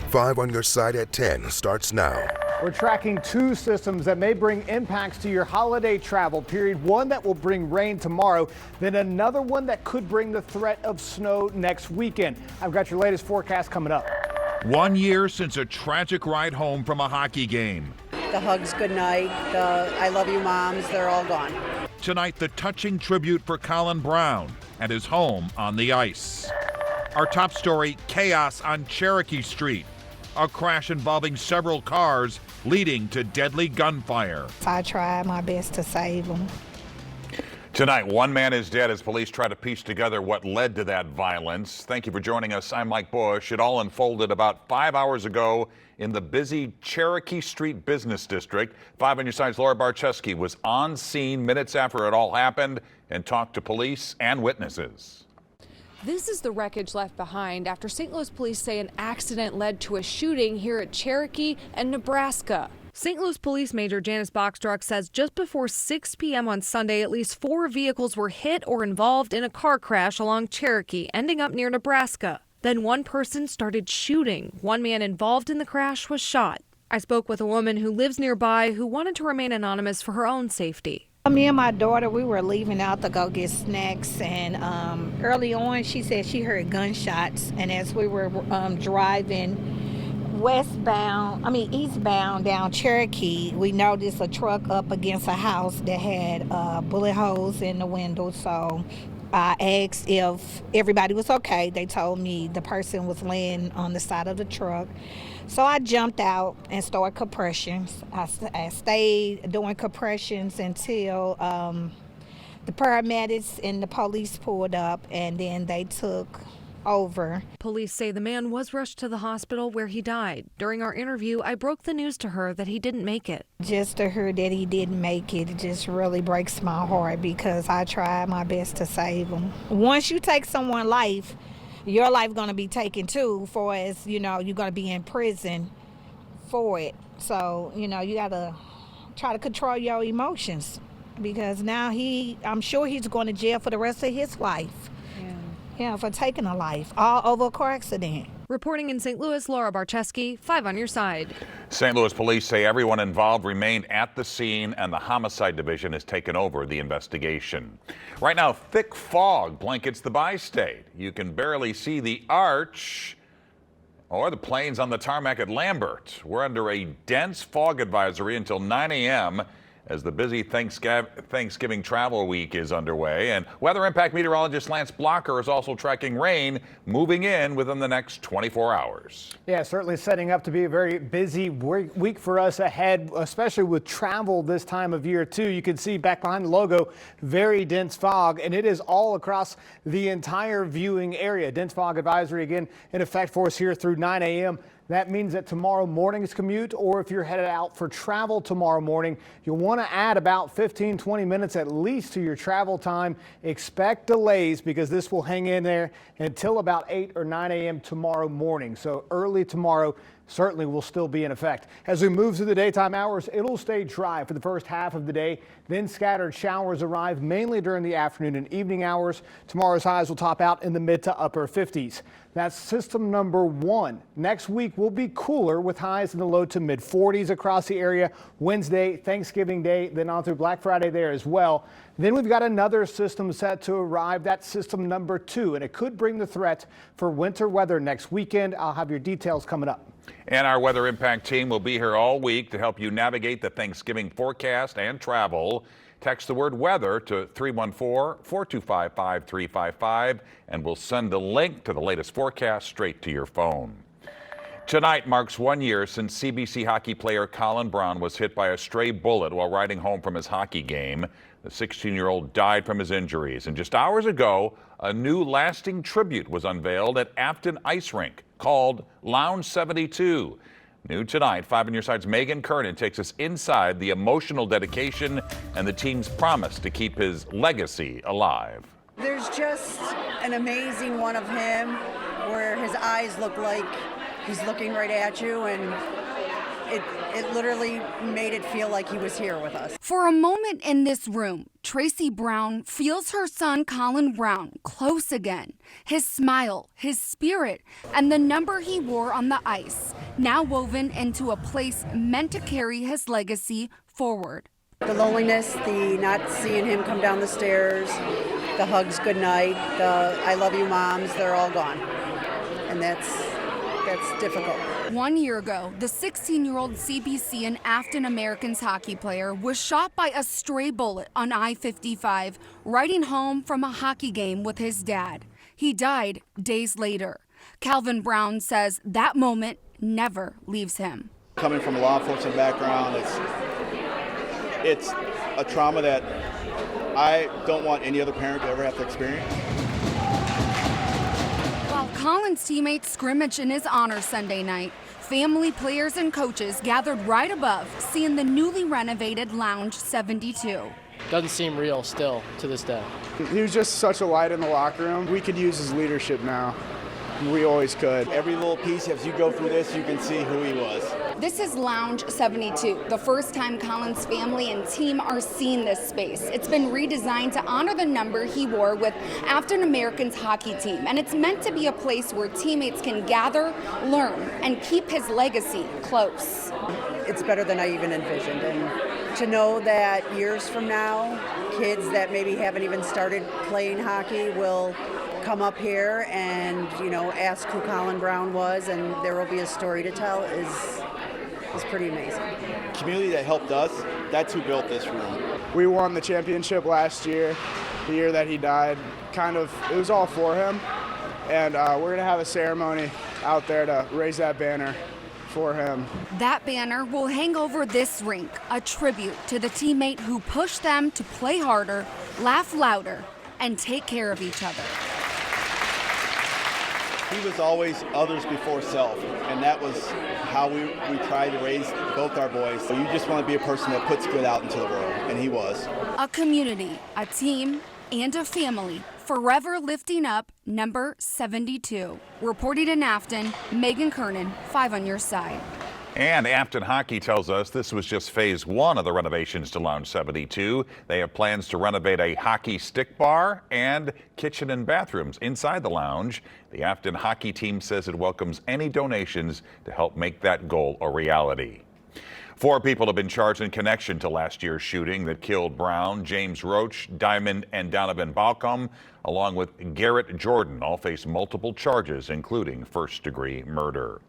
5 on Your Side at 10 starts now. We're tracking two systems that may bring impacts to your holiday travel period. One that will bring rain tomorrow, then another one that could bring the threat of snow next weekend. I've got your latest forecast coming up. 1 year since a tragic ride home from a hockey game. The hugs goodnight, the I love you moms, they're all gone. Tonight, the touching tribute for Colin Brown and his home on the ice. Our top story, chaos on Cherokee Street. A crash involving several cars leading to deadly gunfire. I tried my best to save him. Tonight, one man is dead as police try to piece together what led to that violence. Thank you for joining us. I'm Mike Bush. It all unfolded about 5 hours ago in the busy Cherokee Street Business District. 5 on Your Side's Laura Barczewski was on scene minutes after it all happened and talked to police and witnesses. This is the wreckage left behind after St. Louis police say an accident led to a shooting here at Cherokee and Nebraska. St. Louis Police Major Janice Boxstruck says just before 6 p.m. on Sunday, at least 4 vehicles were hit or involved in a car crash along Cherokee, ending up near Nebraska. Then one person started shooting. One man involved in the crash was shot. I spoke with a woman who lives nearby who wanted to remain anonymous for her own safety. Me and my daughter, we were leaving out to go get snacks, and early on she said she heard gunshots, and as we were driving eastbound down Cherokee, we noticed a truck up against a house that had bullet holes in the window. So I asked if everybody was okay. They told me the person was laying on the side of the truck. So I jumped out and started compressions. I stayed doing compressions until the paramedics and the police pulled up, and then they took over. Police say the man was rushed to the hospital where he died. During our interview, I broke the news to her that he didn't make it. Just to hear that he didn't make it, it just really breaks my heart because I tried my best to save him. Once you take someone's life, your life going to be taken too, for as you're going to be in prison for it. So, you got to try to control your emotions because now I'm sure he's going to jail for the rest of his life. Yeah, for taking a life, all over a car accident. Reporting in St. Louis, Laura Barczewski, 5 on Your Side. St. Louis police say everyone involved remained at the scene and the homicide division has taken over the investigation. Right now, thick fog blankets the bi-state. You can barely see the arch or the planes on the tarmac at Lambert. We're under a dense fog advisory until 9 a.m. as the busy Thanksgiving travel week is underway. And weather impact meteorologist Lance Blocker is also tracking rain moving in within the next 24 hours. Yeah, certainly setting up to be a very busy week for us ahead, especially with travel this time of year too. You can see back behind the logo, very dense fog, and it is all across the entire viewing area. Dense fog advisory again in effect for us here through 9 a.m. That means that tomorrow morning's commute, or if you're headed out for travel tomorrow morning, you'll want to add about 15-20 minutes at least to your travel time. Expect delays because this will hang in there until about 8 or 9 a.m. tomorrow morning. So early tomorrow certainly will still be in effect. As we move through the daytime hours, it'll stay dry for the first half of the day. Then scattered showers arrive mainly during the afternoon and evening hours. Tomorrow's highs will top out in the mid to upper 50s. That's system number 1. Next week will be cooler with highs in the low to mid 40s across the area. Wednesday, Thanksgiving Day, then on through Black Friday there as well. Then we've got another system set to arrive. That's system number 2, and it could bring the threat for winter weather next weekend. I'll have your details coming up. And our weather impact team will be here all week to help you navigate the Thanksgiving forecast and travel. Text the word weather to 314-425-5355 and we'll send a link to the latest forecast straight to your phone. Tonight marks 1 year since CBC hockey player Colin Brown was hit by a stray bullet while riding home from his hockey game. The 16-year-old died from his injuries, and just hours ago, a new lasting tribute was unveiled at Afton Ice Rink called Lounge 72. New tonight, 5 on Your Side's Megan Kernan takes us inside the emotional dedication and the team's promise to keep his legacy alive. There's just an amazing one of him where his eyes look like he's looking right at you, and it literally made it feel like he was here with us. For a moment in this room, Tracy Brown feels her son Colin Brown close again. His smile, his spirit, and the number he wore on the ice, now woven into a place meant to carry his legacy forward. The loneliness, the not seeing him come down the stairs, the hugs goodnight, the I love you moms, they're all gone. And that's difficult. 1 year ago, the 16-year-old CBC and Afton Americans hockey player was shot by a stray bullet on I-55, riding home from a hockey game with his dad. He died days later. Calvin Brown says that moment never leaves him. Coming from a law enforcement background, it's a trauma that I don't want any other parent to ever have to experience. While Colin's teammates scrimmaged in his honor Sunday night, family, players, and coaches gathered right above, seeing the newly renovated Lounge 72. Doesn't seem real still to this day. He was just such a light in the locker room. We could use his leadership now. We always could. Every little piece, as you go through this, you can see who he was. This is Lounge 72, the first time Colin's family and team are seeing this space. It's been redesigned to honor the number he wore with Afton Americans hockey team, and it's meant to be a place where teammates can gather, learn, and keep his legacy close. It's better than I even envisioned, and to know that years from now, kids that maybe haven't even started playing hockey will come up here and, ask who Colin Brown was, and there will be a story to tell is pretty amazing. Community that helped us, that's who built this room. We won the championship last year, the year that he died. It was all for him. And we're going to have a ceremony out there to raise that banner for him. That banner will hang over this rink, a tribute to the teammate who pushed them to play harder, laugh louder, and take care of each other. He was always others before self, and that was how we tried to raise both our boys. So you just want to be a person that puts good out into the world, and he was. A community, a team, and a family forever lifting up number 72. Reporting in Afton, Megan Kernan, 5 on your side. And Afton Hockey tells us this was just phase 1 of the renovations to Lounge 72. They have plans to renovate a hockey stick bar and kitchen and bathrooms inside the lounge. The Afton hockey team says it welcomes any donations to help make that goal a reality. 4 people have been charged in connection to last year's shooting that killed Brown, James Roach, Diamond, and Donovan Balcom, along with Garrett Jordan. All face multiple charges, including first-degree murder.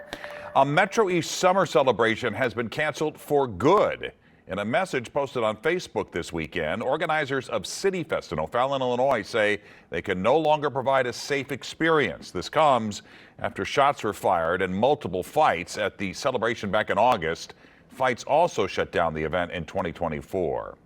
A Metro East summer celebration has been canceled for good. In a message posted on Facebook this weekend, organizers of City Fest in O'Fallon, Illinois say they can no longer provide a safe experience. This comes after shots were fired and multiple fights at the celebration back in August. Fights also shut down the event in 2024.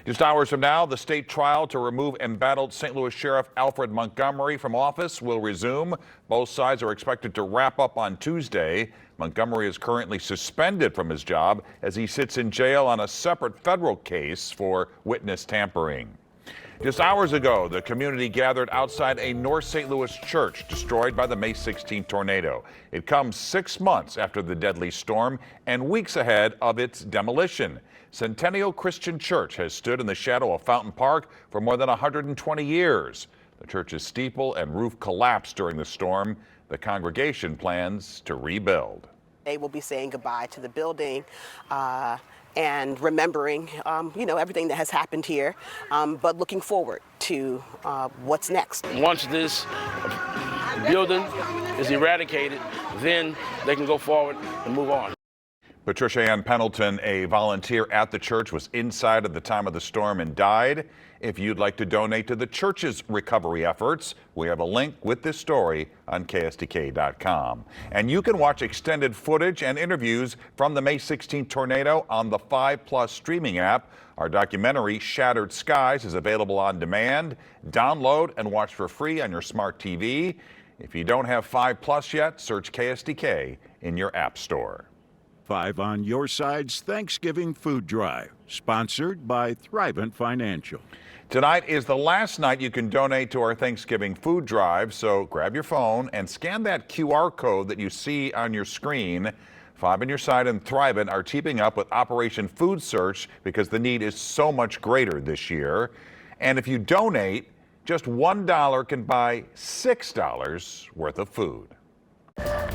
Just hours from now, the state trial to remove embattled St. Louis Sheriff Alfred Montgomery from office will resume. Both sides are expected to wrap up on Tuesday. Montgomery is currently suspended from his job as he sits in jail on a separate federal case for witness tampering. Just hours ago, the community gathered outside a North St. Louis church destroyed by the May 16th tornado. It comes 6 months after the deadly storm and weeks ahead of its demolition. Centennial Christian Church has stood in the shadow of Fountain Park for more than 120 years. The church's steeple and roof collapsed during the storm. The congregation plans to rebuild. They will be saying goodbye to the building and remembering, everything that has happened here, but looking forward to what's next. Once this building is eradicated, then they can go forward and move on. Patricia Ann Pendleton, a volunteer at the church, was inside at the time of the storm and died. If you'd like to donate to the church's recovery efforts, we have a link with this story on KSDK.com. And you can watch extended footage and interviews from the May 16th tornado on the 5+ streaming app. Our documentary, Shattered Skies, is available on demand. Download and watch for free on your smart TV. If you don't have 5+ yet, search KSDK in your app store. 5 on your side's Thanksgiving food drive, sponsored by Thrivent Financial. Tonight is the last night you can donate to our Thanksgiving food drive, so grab your phone and scan that QR code that you see on your screen. Five on Your Side and Thrivent are teaming up with Operation Food Search because the need is so much greater this year. And if you donate, just $1 can buy $6 worth of food.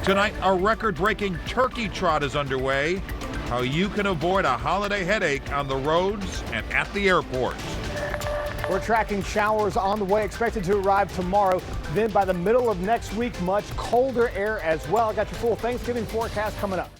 Tonight, a record-breaking turkey trot is underway. How you can avoid a holiday headache on the roads and at the airport. We're tracking showers on the way, expected to arrive tomorrow. Then by the middle of next week, much colder air as well. I got your full Thanksgiving forecast coming up.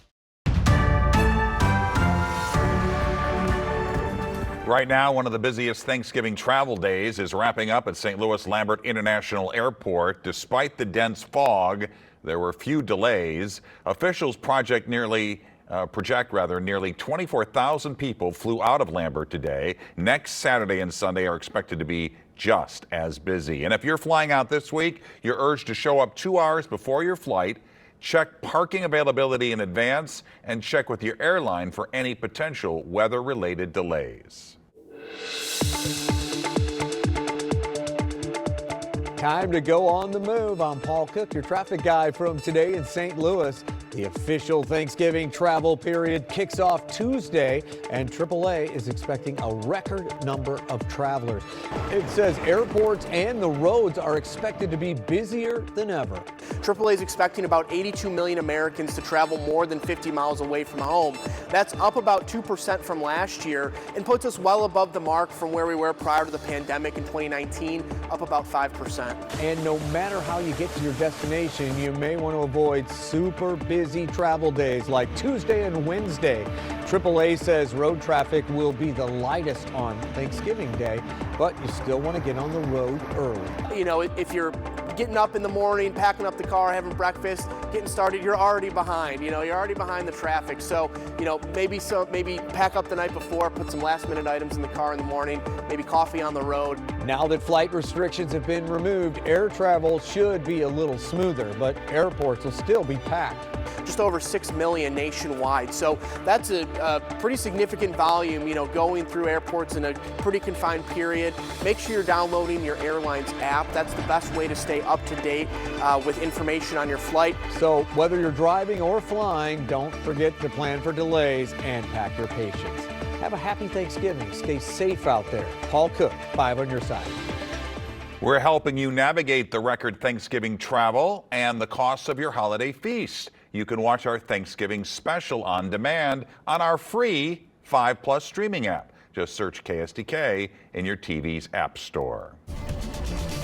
Right now, one of the busiest Thanksgiving travel days is wrapping up at St. Louis Lambert International Airport. Despite the dense fog, there were few delays. Officials project nearly 24,000 people flew out of Lambert today. Next Saturday and Sunday are expected to be just as busy. And if you're flying out this week, you're urged to show up 2 hours before your flight, check parking availability in advance, and check with your airline for any potential weather-related delays. Time to go on the move. I'm Paul Cook, your traffic guy from today in St. Louis. The official Thanksgiving travel period kicks off Tuesday, and AAA is expecting a record number of travelers. It says airports and the roads are expected to be busier than ever. AAA is expecting about 82 million Americans to travel more than 50 miles away from home. That's up about 2% from last year and puts us well above the mark from where we were prior to the pandemic in 2019, up about 5%. And no matter how you get to your destination, you may want to avoid super busy travel days like Tuesday and Wednesday. AAA says road traffic will be the lightest on Thanksgiving Day, but you still want to get on the road early. You know, if you're getting up in the morning, packing up the car, having breakfast, getting started, you're already behind. You know, you're already behind the traffic. So, you know, maybe pack up the night before, put some last-minute items in the car in the morning, maybe coffee on the road. Now that flight restrictions have been removed, air travel should be a little smoother, but airports will still be packed. Just over 6 million nationwide. So that's a pretty significant volume, you know, going through airports in a pretty confined period. Make sure you're downloading your airline's app. That's the best way to stay up to date with information on your flight. So whether you're driving or flying, don't forget to plan for delays and pack your patience. Have a happy Thanksgiving. Stay safe out there. Paul Cook, 5 on Your Side. We're helping you navigate the record Thanksgiving travel and the costs of your holiday feast. You can watch our Thanksgiving special on demand on our free 5+ streaming app. Just search KSDK in your TV's app store.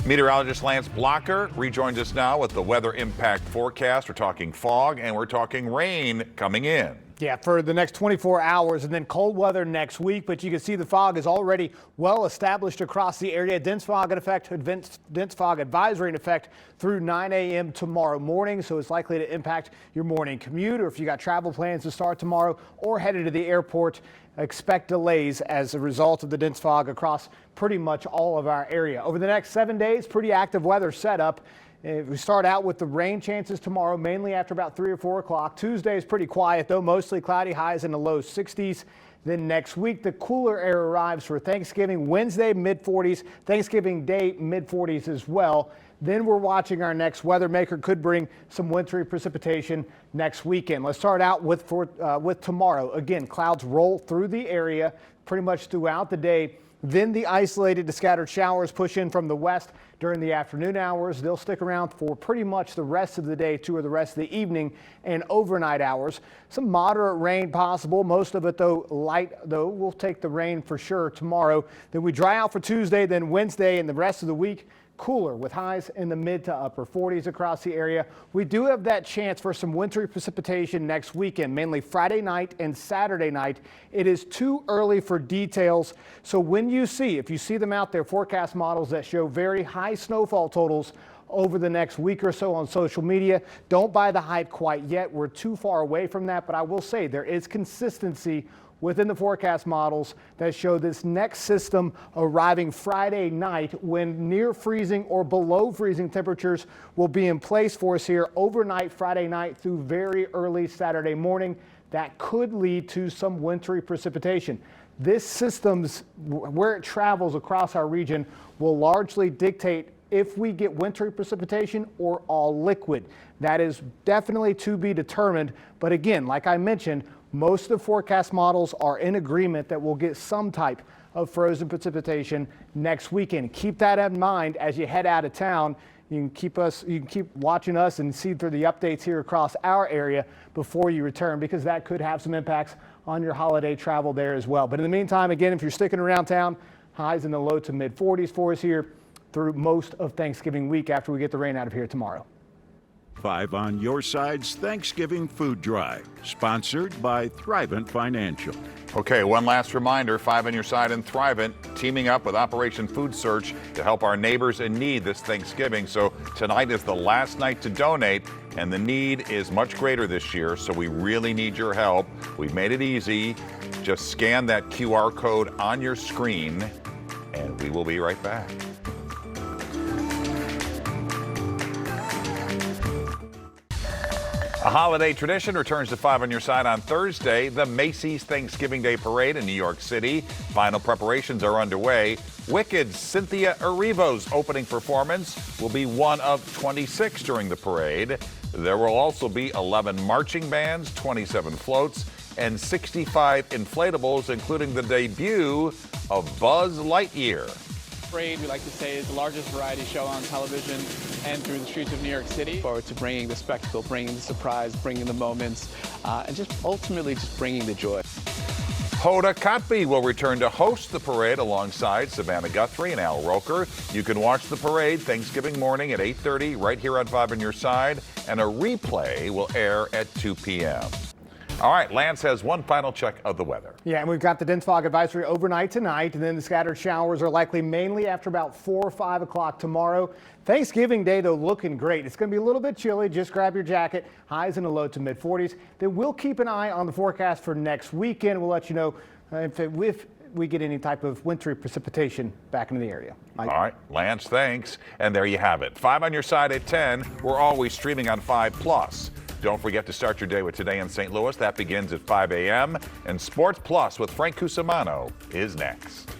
Meteorologist Lance Blocker rejoins us now with the weather impact forecast. We're talking fog and we're talking rain coming in. Yeah, for the next 24 hours and then cold weather next week. But you can see the fog is already well established across the area. Dense fog in effect, dense fog advisory in effect through 9 a.m. tomorrow morning. So it's likely to impact your morning commute, or if you got travel plans to start tomorrow or headed to the airport, expect delays as a result of the dense fog across pretty much all of our area. Over the next 7 days, pretty active weather setup. We start out with the rain chances tomorrow, mainly after about 3 or 4 o'clock. Tuesday is pretty quiet, though, mostly cloudy, highs in the low 60s. Then next week, the cooler air arrives for Thanksgiving. Wednesday, mid-40s. Thanksgiving Day, mid-40s as well. Then we're watching our next weather maker. Could bring some wintry precipitation next weekend. Let's start out with tomorrow. Again, clouds roll through the area pretty much throughout the day. Then the isolated to scattered showers push in from the west during the afternoon hours. They'll stick around for pretty much the rest of the day to the rest of the evening and overnight hours. Some moderate rain possible. Most of it, though, light, though. We'll take the rain for sure tomorrow. Then we dry out for Tuesday, then Wednesday, and the rest of the week cooler with highs in the mid to upper 40s across the area. We do have that chance for some wintry precipitation next weekend, mainly Friday night and Saturday night. It is too early for details. So if you see them out there, forecast models that show very high snowfall totals over the next week or so on social media, don't buy the hype quite yet. We're too far away from that, but I will say there is consistency within the forecast models that show this next system arriving Friday night when near freezing or below freezing temperatures will be in place for us here overnight Friday night through very early Saturday morning. That could lead to some wintry precipitation. This system's where it travels across our region will largely dictate if we get wintry precipitation or all liquid. That is definitely to be determined. But again, like I mentioned, most of the forecast models are in agreement that we'll get some type of frozen precipitation next weekend. Keep that in mind as you head out of town. You can keep watching us and see through the updates here across our area before you return, because that could have some impacts on your holiday travel there as well. But in the meantime, again, if you're sticking around town, highs in the low to mid 40s for us here through most of Thanksgiving week after we get the rain out of here tomorrow. 5 on your side's Thanksgiving food drive, sponsored by Thrivent Financial. Okay, one last reminder, 5 on your side and Thrivent teaming up with Operation Food Search to help our neighbors in need this Thanksgiving. So tonight is the last night to donate, and the need is much greater this year, so we really need your help. We've made it easy. Just scan that QR code on your screen, and we will be right back. A holiday tradition returns to 5 on your side on Thursday, the Macy's Thanksgiving Day Parade in New York City. Final preparations are underway. Wicked's Cynthia Erivo's opening performance will be one of 26 during the parade. There will also be 11 marching bands, 27 floats, and 65 inflatables, including the debut of Buzz Lightyear. Parade, we like to say, is the largest variety show on television and through the streets of New York City. Forward to bringing the spectacle, bringing the surprise, bringing the moments, and just ultimately just bringing the joy. Hoda Kotb will return to host the parade alongside Savannah Guthrie and Al Roker. You can watch the parade Thanksgiving morning at 8:30 right here on 5 on your side, and a replay will air at 2 p.m. All right, Lance has one final check of the weather. Yeah, and we've got the dense fog advisory overnight tonight, and then the scattered showers are likely mainly after about 4 or 5 o'clock tomorrow. Thanksgiving Day, though, looking great. It's going to be a little bit chilly. Just grab your jacket. Highs in the low to mid 40s. Then we'll keep an eye on the forecast for next weekend. We'll let you know if we get any type of wintry precipitation back into the area. Mike. All right, Lance, thanks. And there you have it. 5 on your side at 10. We're always streaming on 5+. Don't forget to start your day with Today in St. Louis. That begins at 5 a.m. And Sports Plus with Frank Cusimano is next.